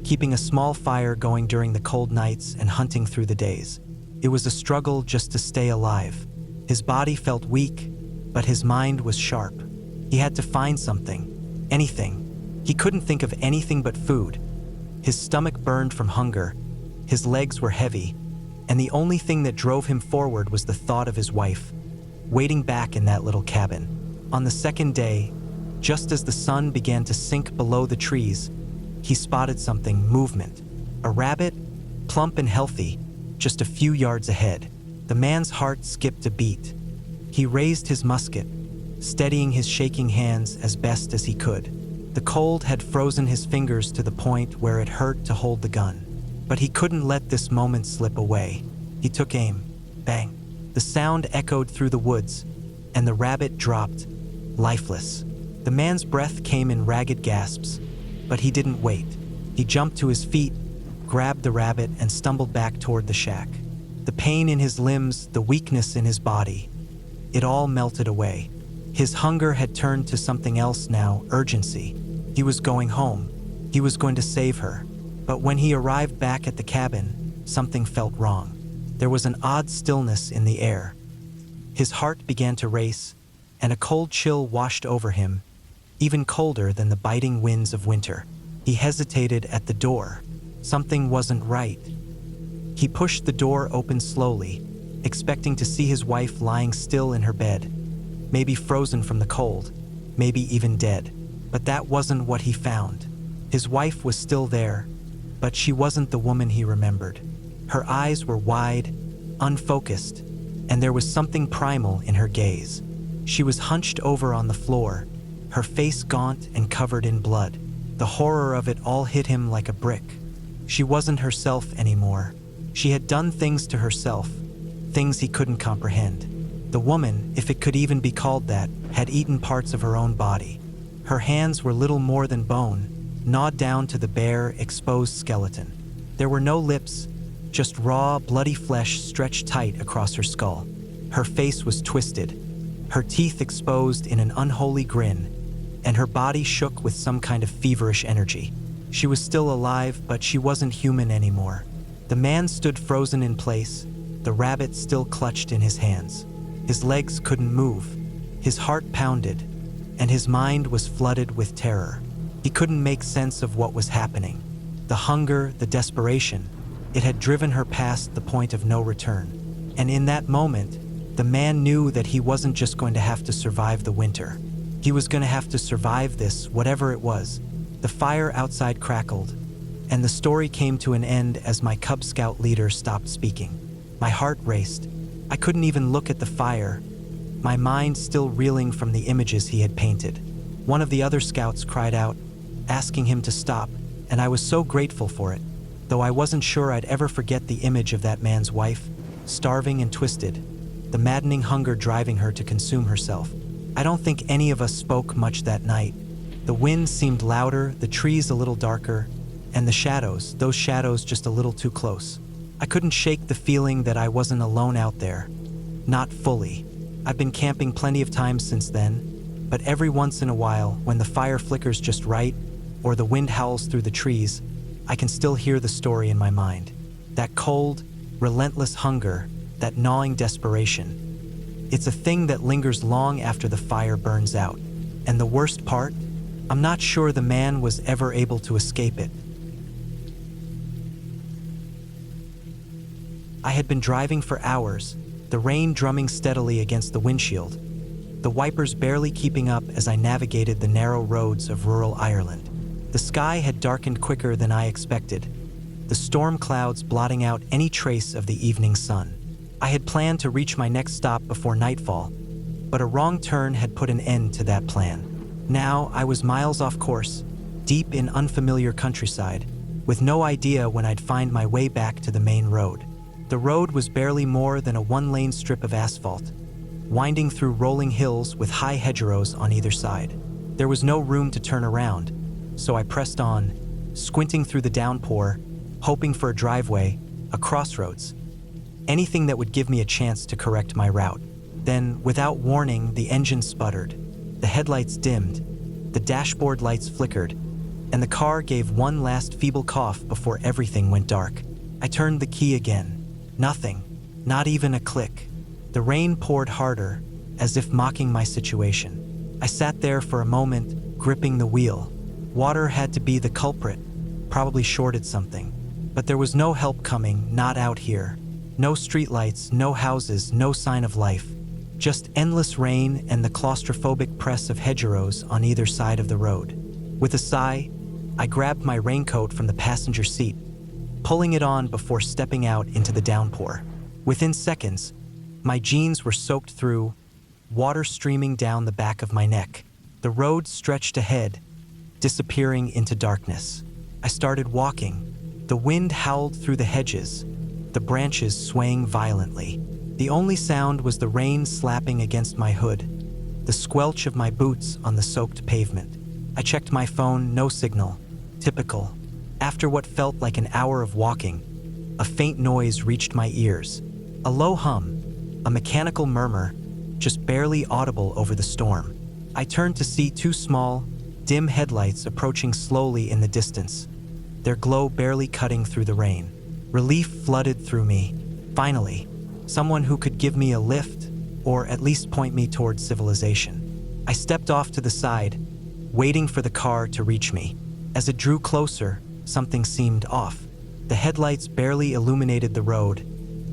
keeping a small fire going during the cold nights and hunting through the days. It was a struggle just to stay alive. His body felt weak, but his mind was sharp. He had to find something, anything. He couldn't think of anything but food. His stomach burned from hunger, his legs were heavy, and the only thing that drove him forward was the thought of his wife, waiting back in that little cabin. On the second day, just as the sun began to sink below the trees, he spotted something, movement. A rabbit, plump and healthy, just a few yards ahead. The man's heart skipped a beat. He raised his musket, steadying his shaking hands as best as he could. The cold had frozen his fingers to the point where it hurt to hold the gun. But he couldn't let this moment slip away. He took aim. Bang. The sound echoed through the woods, and the rabbit dropped, lifeless. The man's breath came in ragged gasps, but he didn't wait. He jumped to his feet, grabbed the rabbit, and stumbled back toward the shack. The pain in his limbs, the weakness in his body, it all melted away. His hunger had turned to something else now, urgency. He was going home. He was going to save her. But when he arrived back at the cabin, something felt wrong. There was an odd stillness in the air. His heart began to race, and a cold chill washed over him, even colder than the biting winds of winter. He hesitated at the door. Something wasn't right. He pushed the door open slowly, expecting to see his wife lying still in her bed, maybe frozen from the cold, maybe even dead. But that wasn't what he found. His wife was still there, but she wasn't the woman he remembered. Her eyes were wide, unfocused, and there was something primal in her gaze. She was hunched over on the floor, her face gaunt and covered in blood. The horror of it all hit him like a brick. She wasn't herself anymore. She had done things to herself, things he couldn't comprehend. The woman, if it could even be called that, had eaten parts of her own body. Her hands were little more than bone, gnawed down to the bare, exposed skeleton. There were no lips, just raw, bloody flesh stretched tight across her skull. Her face was twisted, her teeth exposed in an unholy grin, and her body shook with some kind of feverish energy. She was still alive, but she wasn't human anymore. The man stood frozen in place, the rabbit still clutched in his hands. His legs couldn't move, his heart pounded, and his mind was flooded with terror. He couldn't make sense of what was happening. The hunger, the desperation, it had driven her past the point of no return. And in that moment, the man knew that he wasn't just going to have to survive the winter. He was going to have to survive this, whatever it was. The fire outside crackled, and the story came to an end as my Cub Scout leader stopped speaking. My heart raced. I couldn't even look at the fire, my mind still reeling from the images he had painted. One of the other scouts cried out, asking him to stop, and I was so grateful for it, though I wasn't sure I'd ever forget the image of that man's wife, starving and twisted, the maddening hunger driving her to consume herself. I don't think any of us spoke much that night. The wind seemed louder, the trees a little darker, and the shadows, those shadows just a little too close. I couldn't shake the feeling that I wasn't alone out there. Not fully. I've been camping plenty of times since then, but every once in a while, when the fire flickers just right, or the wind howls through the trees, I can still hear the story in my mind. That cold, relentless hunger, that gnawing desperation. It's a thing that lingers long after the fire burns out. And the worst part? I'm not sure the man was ever able to escape it. I had been driving for hours, the rain drumming steadily against the windshield, the wipers barely keeping up as I navigated the narrow roads of rural Ireland. The sky had darkened quicker than I expected, the storm clouds blotting out any trace of the evening sun. I had planned to reach my next stop before nightfall, but a wrong turn had put an end to that plan. Now I was miles off course, deep in unfamiliar countryside, with no idea when I'd find my way back to the main road. The road was barely more than a one-lane strip of asphalt, winding through rolling hills with high hedgerows on either side. There was no room to turn around, so I pressed on, squinting through the downpour, hoping for a driveway, a crossroads, anything that would give me a chance to correct my route. Then, without warning, the engine sputtered, the headlights dimmed, the dashboard lights flickered, and the car gave one last feeble cough before everything went dark. I turned the key again. Nothing, not even a click. The rain poured harder, as if mocking my situation. I sat there for a moment, gripping the wheel. Water had to be the culprit, probably shorted something. But there was no help coming, not out here. No streetlights, no houses, no sign of life. Just endless rain and the claustrophobic press of hedgerows on either side of the road. With a sigh, I grabbed my raincoat from the passenger seat, pulling it on before stepping out into the downpour. Within seconds, my jeans were soaked through, water streaming down the back of my neck. The road stretched ahead, disappearing into darkness. I started walking. The wind howled through the hedges, the branches swaying violently. The only sound was the rain slapping against my hood, the squelch of my boots on the soaked pavement. I checked my phone, no signal. Typical. After what felt like an hour of walking, a faint noise reached my ears. A low hum, a mechanical murmur, just barely audible over the storm. I turned to see two small, dim headlights approaching slowly in the distance, their glow barely cutting through the rain. Relief flooded through me. Finally, someone who could give me a lift, or at least point me towards civilization. I stepped off to the side, waiting for the car to reach me. As it drew closer, something seemed off. The headlights barely illuminated the road,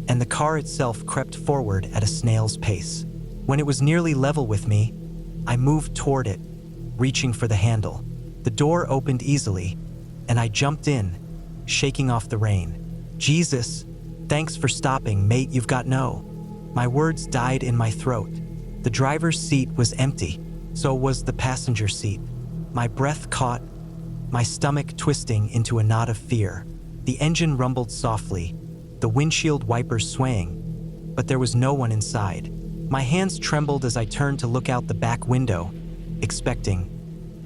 and the car itself crept forward at a snail's pace. When it was nearly level with me, I moved toward it, reaching for the handle. The door opened easily, and I jumped in, shaking off the rain. "Jesus, thanks for stopping, mate, you've got no." My words died in my throat. The driver's seat was empty, so was the passenger seat. My breath caught, my stomach twisting into a knot of fear. The engine rumbled softly, the windshield wipers swaying, but there was no one inside. My hands trembled as I turned to look out the back window, expecting,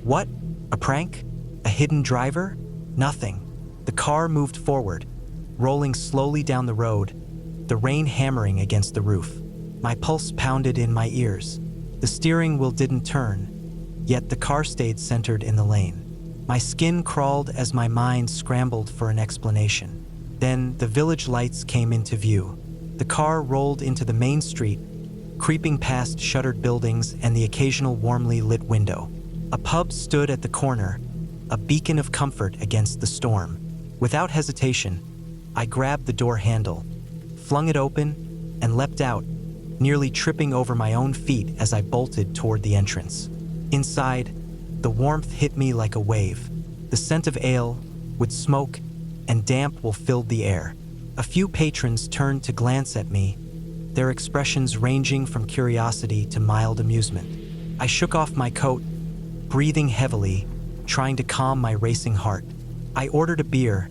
what? A prank? A hidden driver? Nothing. The car moved forward, rolling slowly down the road, the rain hammering against the roof. My pulse pounded in my ears. The steering wheel didn't turn, yet the car stayed centered in the lane. My skin crawled as my mind scrambled for an explanation. Then the village lights came into view. The car rolled into the main street, creeping past shuttered buildings and the occasional warmly lit window. A pub stood at the corner, a beacon of comfort against the storm. Without hesitation, I grabbed the door handle, flung it open, and leapt out, nearly tripping over my own feet as I bolted toward the entrance. Inside, the warmth hit me like a wave. The scent of ale, with smoke, and damp wool filled the air. A few patrons turned to glance at me, their expressions ranging from curiosity to mild amusement. I shook off my coat, breathing heavily, trying to calm my racing heart. I ordered a beer,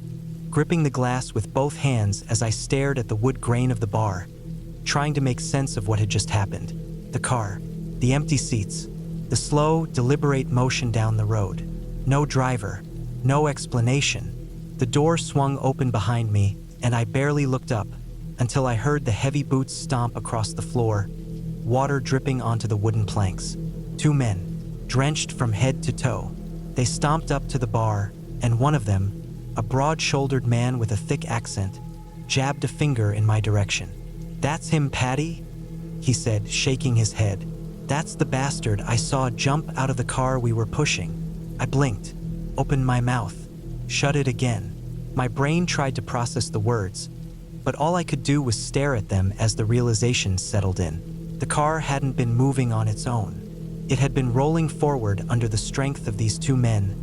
gripping the glass with both hands as I stared at the wood grain of the bar, trying to make sense of what had just happened. The car, the empty seats, the slow, deliberate motion down the road. No driver, no explanation. The door swung open behind me, and I barely looked up until I heard the heavy boots stomp across the floor, water dripping onto the wooden planks. Two men, drenched from head to toe. They stomped up to the bar, and one of them, a broad-shouldered man with a thick accent, jabbed a finger in my direction. "That's him, Patty," he said, shaking his head. "That's the bastard I saw jump out of the car we were pushing." I blinked, opened my mouth, shut it again. My brain tried to process the words, but all I could do was stare at them as the realization settled in. The car hadn't been moving on its own. It had been rolling forward under the strength of these two men,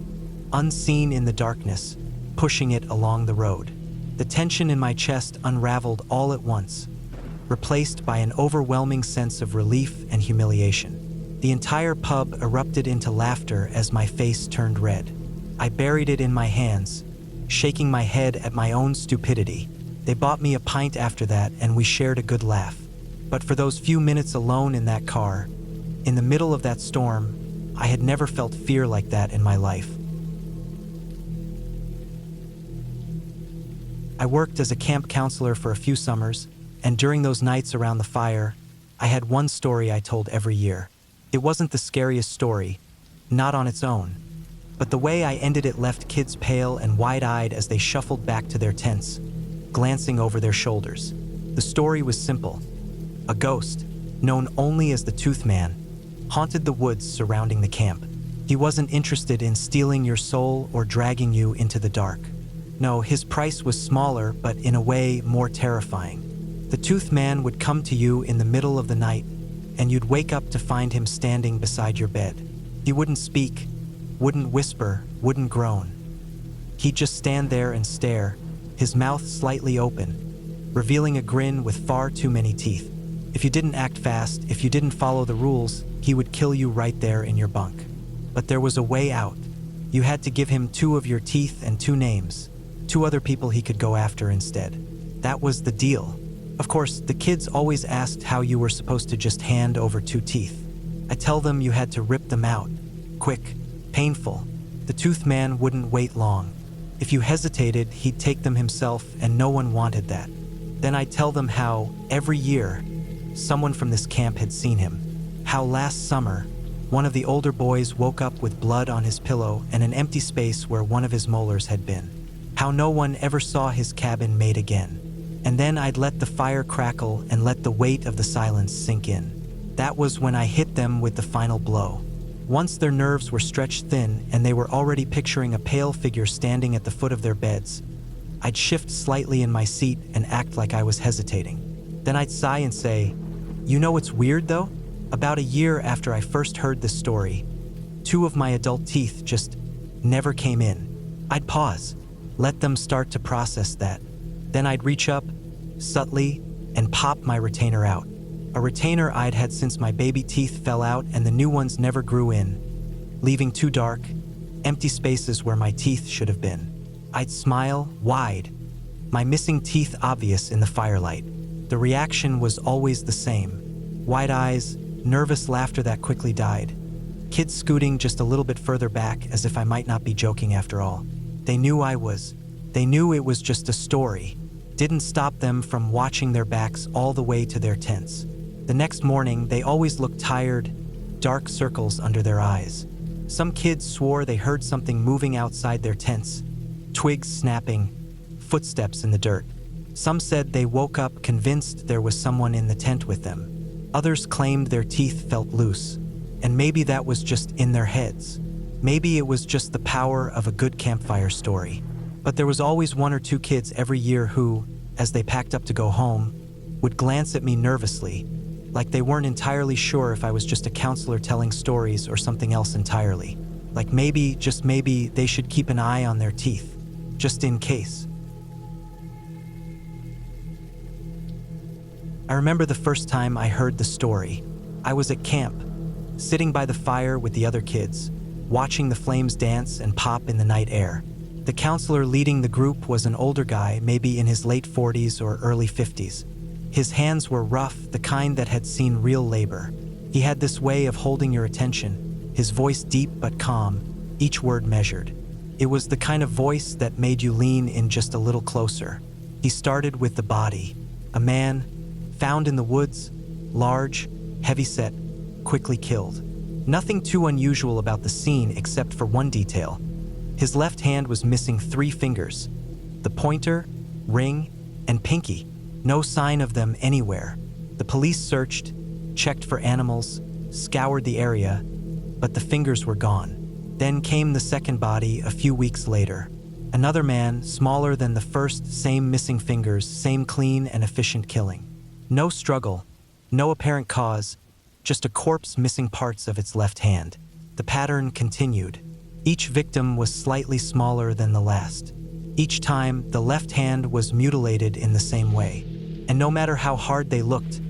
unseen in the darkness, pushing it along the road. The tension in my chest unraveled all at once, replaced by an overwhelming sense of relief and humiliation. The entire pub erupted into laughter as my face turned red. I buried it in my hands, shaking my head at my own stupidity. They bought me a pint after that, and we shared a good laugh. But for those few minutes alone in that car, in the middle of that storm, I had never felt fear like that in my life. I worked as a camp counselor for a few summers, and during those nights around the fire, I had one story I told every year. It wasn't the scariest story, not on its own, but the way I ended it left kids pale and wide-eyed as they shuffled back to their tents, glancing over their shoulders. The story was simple. A ghost, known only as the Tooth Man, haunted the woods surrounding the camp. He wasn't interested in stealing your soul or dragging you into the dark. No, his price was smaller, but in a way more terrifying. The Tooth Man would come to you in the middle of the night, and you'd wake up to find him standing beside your bed. He wouldn't speak, wouldn't whisper, wouldn't groan. He'd just stand there and stare, his mouth slightly open, revealing a grin with far too many teeth. If you didn't act fast, if you didn't follow the rules, he would kill you right there in your bunk. But there was a way out. You had to give him 2 of your teeth and 2 names, 2 other people he could go after instead. That was the deal. Of course, the kids always asked how you were supposed to just hand over 2 teeth. I tell them you had to rip them out. Quick, painful. The Tooth Man wouldn't wait long. If you hesitated, he'd take them himself, and no one wanted that. Then I'd tell them how, every year, someone from this camp had seen him. How last summer, one of the older boys woke up with blood on his pillow and an empty space where one of his molars had been. How no one ever saw his cabin made again. And then I'd let the fire crackle and let the weight of the silence sink in. That was when I hit them with the final blow. Once their nerves were stretched thin and they were already picturing a pale figure standing at the foot of their beds, I'd shift slightly in my seat and act like I was hesitating. Then I'd sigh and say, "You know what's weird though? About a year after I first heard this story, 2 of my adult teeth just never came in." I'd pause, let them start to process that. Then I'd reach up, subtly, and pop my retainer out. A retainer I'd had since my baby teeth fell out and the new ones never grew in, leaving 2 dark, empty spaces where my teeth should have been. I'd smile, wide, my missing teeth obvious in the firelight. The reaction was always the same. Wide eyes, nervous laughter that quickly died. Kids scooting just a little bit further back as if I might not be joking after all. They knew it was just a story. Didn't stop them from watching their backs all the way to their tents. The next morning, they always looked tired, dark circles under their eyes. Some kids swore they heard something moving outside their tents, twigs snapping, footsteps in the dirt. Some said they woke up convinced there was someone in the tent with them. Others claimed their teeth felt loose, and maybe that was just in their heads. Maybe it was just the power of a good campfire story. But there was always 1 or 2 kids every year who, as they packed up to go home, would glance at me nervously, like they weren't entirely sure if I was just a counselor telling stories or something else entirely. Like maybe, just maybe, they should keep an eye on their teeth, just in case. I remember the first time I heard the story. I was at camp, sitting by the fire with the other kids, watching the flames dance and pop in the night air. The counselor leading the group was an older guy, maybe in his late 40s or early 50s. His hands were rough, the kind that had seen real labor. He had this way of holding your attention, his voice deep but calm, each word measured. It was the kind of voice that made you lean in just a little closer. He started with the body. A man, found in the woods, large, heavy-set, quickly killed. Nothing too unusual about the scene except for one detail. His left hand was missing 3 fingers. The pointer, ring, and pinky. No sign of them anywhere. The police searched, checked for animals, scoured the area, but the fingers were gone. Then came the second body a few weeks later. Another man, smaller than the first, same missing fingers, same clean and efficient killing. No struggle, no apparent cause, just a corpse missing parts of its left hand. The pattern continued. Each victim was slightly smaller than the last. Each time, the left hand was mutilated in the same way. And no matter how hard they looked,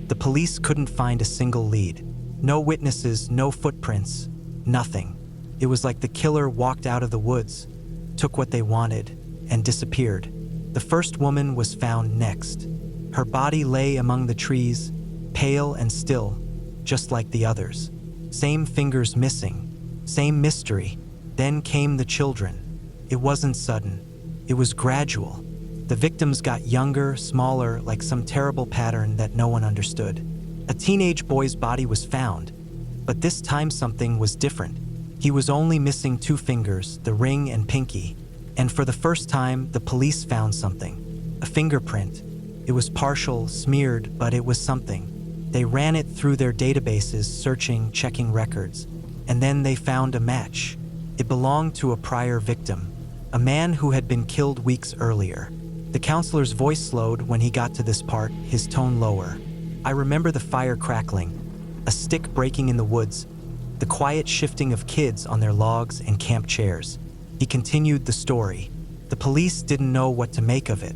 the police couldn't find a single lead. No witnesses, no footprints, nothing. It was like the killer walked out of the woods, took what they wanted, and disappeared. The first woman was found next. Her body lay among the trees, pale and still, just like the others. Same fingers missing, same mystery. Then came the children. It wasn't sudden. It was gradual. The victims got younger, smaller, like some terrible pattern that no one understood. A teenage boy's body was found, but this time something was different. He was only missing 2 fingers, the ring and pinky. And for the first time, the police found something. A fingerprint. It was partial, smeared, but it was something. They ran it through their databases, searching, checking records. And then they found a match. It belonged to a prior victim, a man who had been killed weeks earlier. The counselor's voice slowed when he got to this part, his tone lower. I remember the fire crackling, a stick breaking in the woods, the quiet shifting of kids on their logs and camp chairs. He continued the story. The police didn't know what to make of it.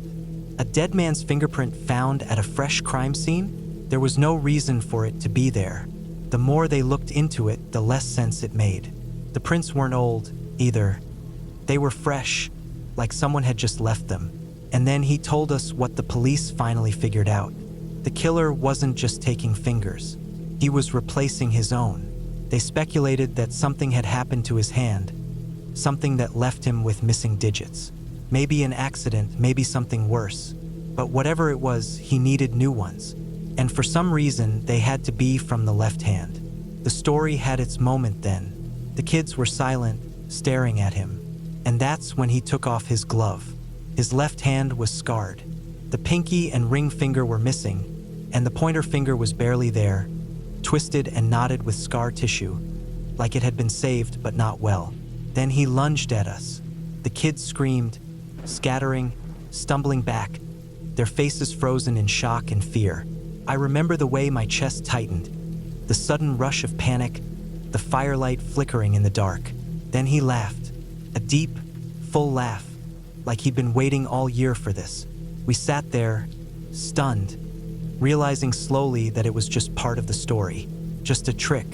A dead man's fingerprint found at a fresh crime scene? There was no reason for it to be there. The more they looked into it, the less sense it made. The prints weren't old, either. They were fresh, like someone had just left them. And then he told us what the police finally figured out. The killer wasn't just taking fingers. He was replacing his own. They speculated that something had happened to his hand, something that left him with missing digits. Maybe an accident, maybe something worse. But whatever it was, he needed new ones. And for some reason, they had to be from the left hand. The story had its moment then. The kids were silent, staring at him. And that's when he took off his glove. His left hand was scarred. The pinky and ring finger were missing, and the pointer finger was barely there, twisted and knotted with scar tissue, like it had been saved but not well. Then he lunged at us. The kids screamed, scattering, stumbling back, their faces frozen in shock and fear. I remember the way my chest tightened, the sudden rush of panic, the firelight flickering in the dark. Then he laughed, a deep, full laugh, like he'd been waiting all year for this. We sat there, stunned, realizing slowly that it was just part of the story, just a trick,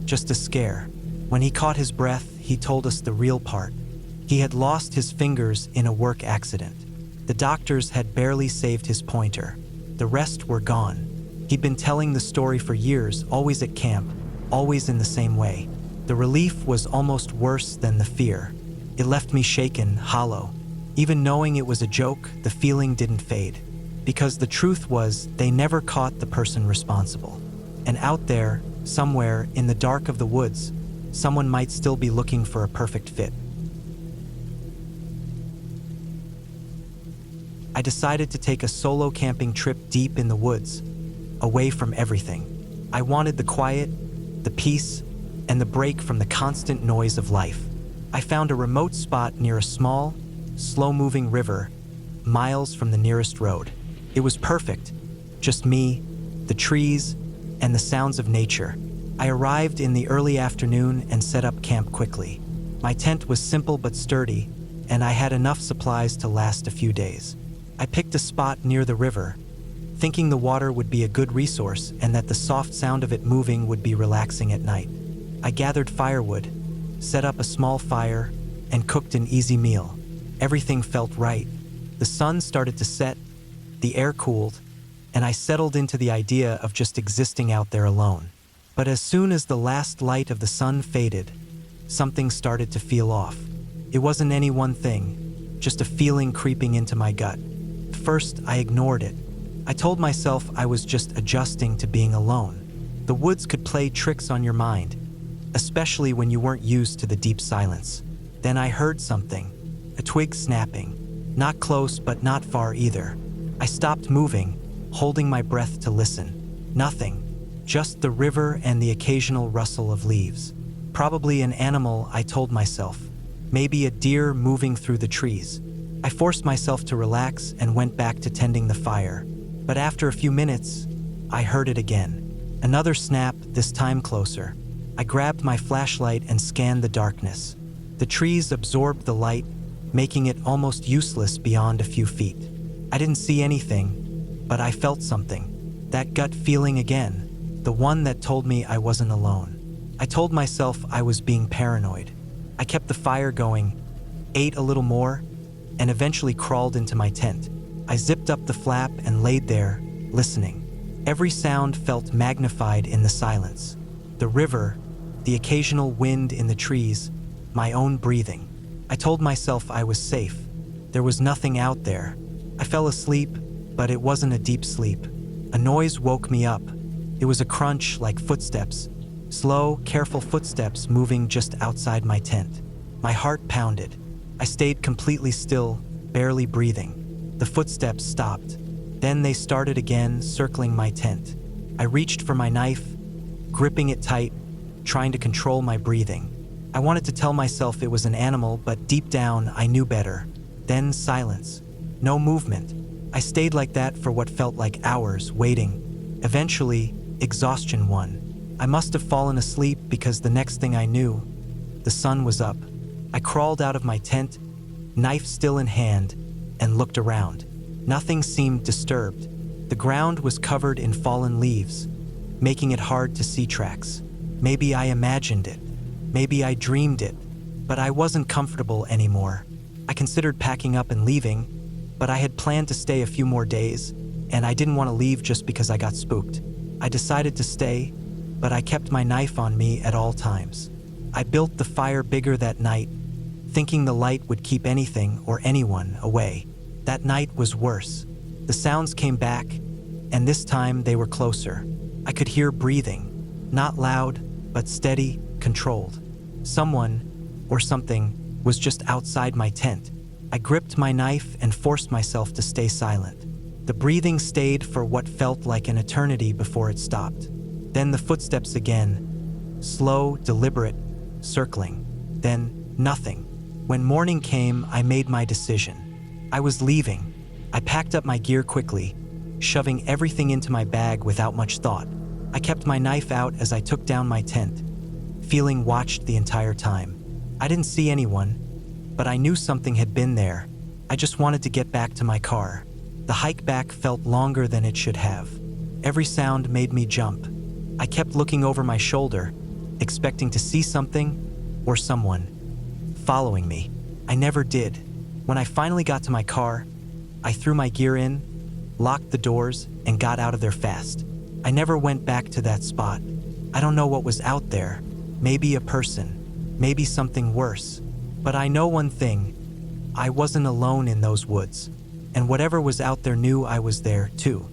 just a scare. When he caught his breath, he told us the real part. He had lost his fingers in a work accident. The doctors had barely saved his pointer. The rest were gone. He'd been telling the story for years, always at camp, always in the same way. The relief was almost worse than the fear. It left me shaken, hollow. Even knowing it was a joke, the feeling didn't fade. Because the truth was, they never caught the person responsible. And out there, somewhere in the dark of the woods, someone might still be looking for a perfect fit. I decided to take a solo camping trip deep in the woods, away from everything. I wanted the quiet, the peace, and the break from the constant noise of life. I found a remote spot near a small, slow-moving river, miles from the nearest road. It was perfect, just me, the trees, and the sounds of nature. I arrived in the early afternoon and set up camp quickly. My tent was simple but sturdy, and I had enough supplies to last a few days. I picked a spot near the river, thinking the water would be a good resource and that the soft sound of it moving would be relaxing at night. I gathered firewood, set up a small fire, and cooked an easy meal. Everything felt right. The sun started to set, the air cooled, and I settled into the idea of just existing out there alone. But as soon as the last light of the sun faded, something started to feel off. It wasn't any one thing, just a feeling creeping into my gut. First, I ignored it. I told myself I was just adjusting to being alone. The woods could play tricks on your mind, especially when you weren't used to the deep silence. Then I heard something, a twig snapping. Not close, but not far either. I stopped moving, holding my breath to listen. Nothing, just the river and the occasional rustle of leaves. Probably an animal, I told myself. Maybe a deer moving through the trees. I forced myself to relax and went back to tending the fire. But after a few minutes, I heard it again. Another snap, this time closer. I grabbed my flashlight and scanned the darkness. The trees absorbed the light, making it almost useless beyond a few feet. I didn't see anything, but I felt something. That gut feeling again, the one that told me I wasn't alone. I told myself I was being paranoid. I kept the fire going, ate a little more, and eventually crawled into my tent. I zipped up the flap and laid there, listening. Every sound felt magnified in the silence. The river, the occasional wind in the trees, my own breathing. I told myself I was safe. There was nothing out there. I fell asleep, but it wasn't a deep sleep. A noise woke me up. It was a crunch like footsteps. Slow, careful footsteps moving just outside my tent. My heart pounded. I stayed completely still, barely breathing. The footsteps stopped. Then they started again, circling my tent. I reached for my knife, gripping it tight, trying to control my breathing. I wanted to tell myself it was an animal, but deep down, I knew better. Then silence. No movement. I stayed like that for what felt like hours, waiting. Eventually, exhaustion won. I must have fallen asleep because the next thing I knew, the sun was up. I crawled out of my tent, knife still in hand, and looked around. Nothing seemed disturbed. The ground was covered in fallen leaves, making it hard to see tracks. Maybe I imagined it. Maybe I dreamed it. But I wasn't comfortable anymore. I considered packing up and leaving, but I had planned to stay a few more days, and I didn't want to leave just because I got spooked. I decided to stay, but I kept my knife on me at all times. I built the fire bigger that night, thinking the light would keep anything or anyone away. That night was worse. The sounds came back, and this time they were closer. I could hear breathing, not loud, but steady, controlled. Someone, or something, was just outside my tent. I gripped my knife and forced myself to stay silent. The breathing stayed for what felt like an eternity before it stopped. Then the footsteps again, slow, deliberate, circling. Then nothing. When morning came, I made my decision. I was leaving. I packed up my gear quickly, shoving everything into my bag without much thought. I kept my knife out as I took down my tent, feeling watched the entire time. I didn't see anyone, but I knew something had been there. I just wanted to get back to my car. The hike back felt longer than it should have. Every sound made me jump. I kept looking over my shoulder, expecting to see something or someone following me. I never did. When I finally got to my car, I threw my gear in, locked the doors, and got out of there fast. I never went back to that spot. I don't know what was out there. Maybe a person, maybe something worse. But I know one thing, I wasn't alone in those woods, and whatever was out there knew I was there too.